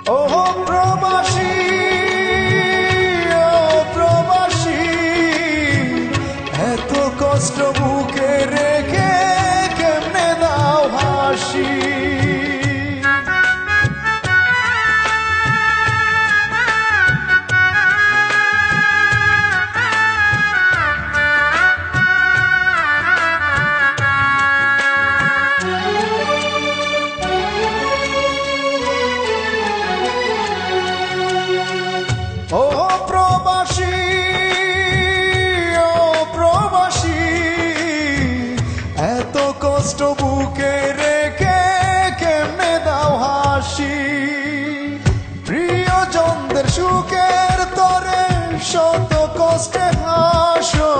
ও প্রবাসী, ও প্রবাসী, এত কষ্ট বুকে রেখে কেমনে দাও হাসি। ও প্রবাসী, ও প্রবাসী, এত কষ্ট বুকে রেখে কেমনে দাও হাসি। প্রিয়জনদের সুখের তরে শত কষ্টে হাসো,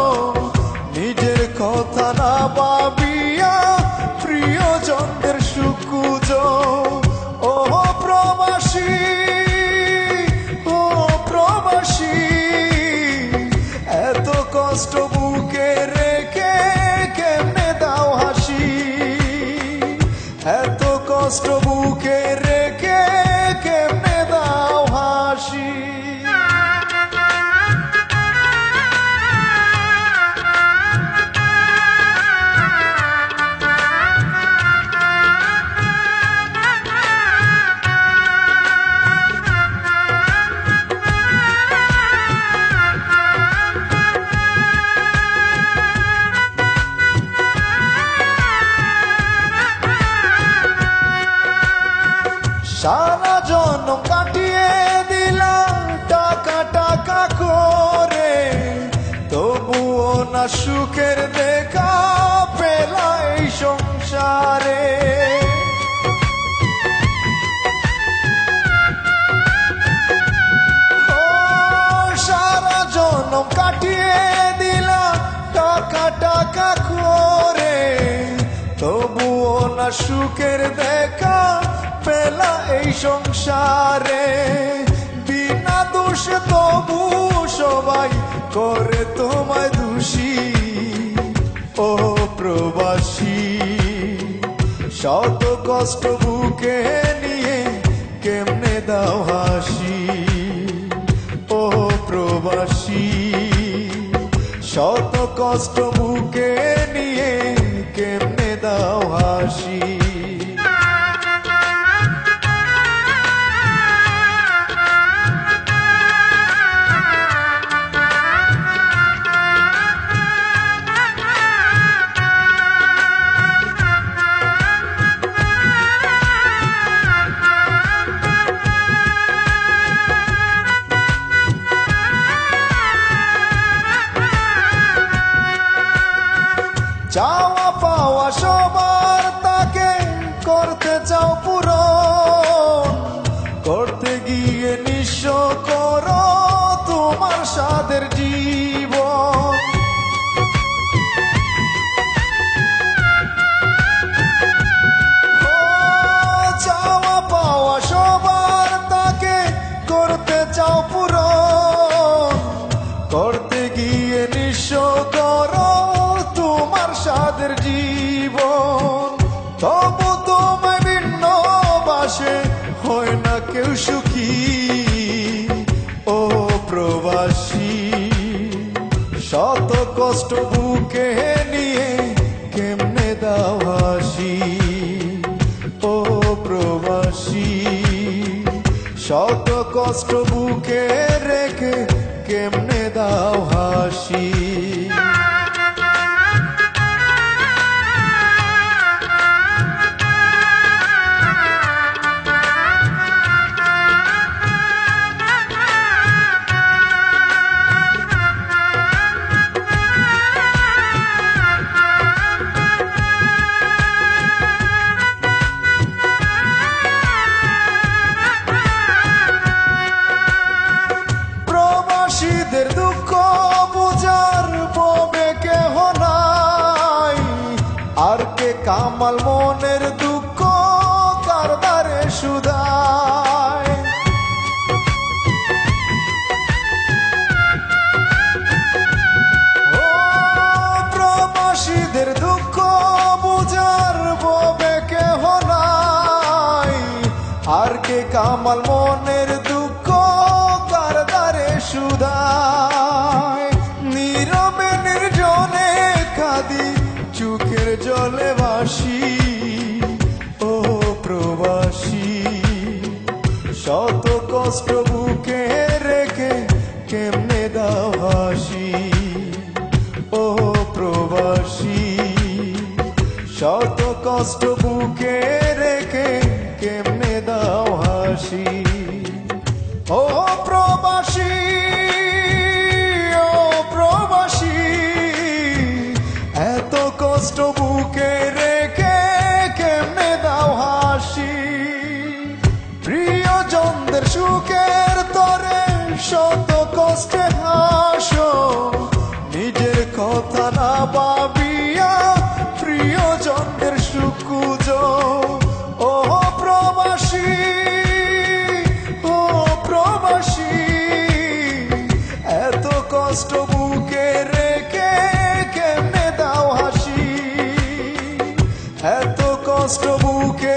নিজের কথা না ভাবিয়া প্রিয়জনদের সুখ খুঁজো। ও প্রবাসী, এত কষ্ট বুকে রেখে কেমনে দাও হাসি। এত কষ্ট বুকে রেখে কেমনে দাও হাসি। সারা জন্ম কাটিয়ে দিলাম টাকা টাকা করে, তবুও না সুখের দেখা পেলা এই সংসারে। সারা জন্ম কাটিয়ে দিলাম টাকা টাকা করে, তবুও না সুখের দেখা পেলা এই সংসারে। বিনা দোষে তবু সবাই করে তোমায় দোষী। ও প্রবাসী, শত কষ্ট বুকে নিয়ে কেমনে দাও হাসি। ও প্রবাসী, শত কষ্ট বুকে নিয়ে কেমনে দাও হাসি। চাওয়া পাওয়া সবার তাকে করতে চাও পূরণ, করতে গিয়ে নিঃস্ব করো তোমার সাদের জীবন। চাওয়া পাওয়া সবার তাকে করতে চাও পূরণ, করতে গিয়ে নিঃস্ব করো তোমার সাদের জীবন। তবু তোমায় ভিন্ন বাসে হয় না কেউ সুখী। ও প্রবাসী, শত কষ্ট বুকে নিয়ে কেমনে দাও হাসি। ও প্রবাসী, শত কষ্ট বুকে রেখে কেমনে দাও হাসি। প্রবাসীদের দুঃখ বুঝার ববে কেহ নাই, আর কে কামাল মনের দুঃখ কারদারে সুদায়। প্রবাসীদের দুঃখ বুঝার ববে কেহ নাই, আর কে কামাল মনের দুঃখ কার দ্বারে সুধায় নীরবে নির্জনে কাঁদি চোখের জলে ভাসি ও প্রবাসী শত কষ্ট বুকে রেখে কেমনে দাও হাসি ও প্রবাসী শত কষ্ট বুকে রেখে কেমনে দাও হাসি ও প্রবাসী ও প্রবাসী এত কষ্ট বুকে রেখে কেমনে দাও হাসি প্রিয়জনদের সুখের তরে শত কষ্টে হাসো নিজের কথা না ভাবিয়া প্রিয়জনদের সুখ খুঁজো ও প্রবাসী ও প্রবাসী এত কষ্ট বুকে রেখে কেমনে দাও হাসি এত কষ্ট বুকে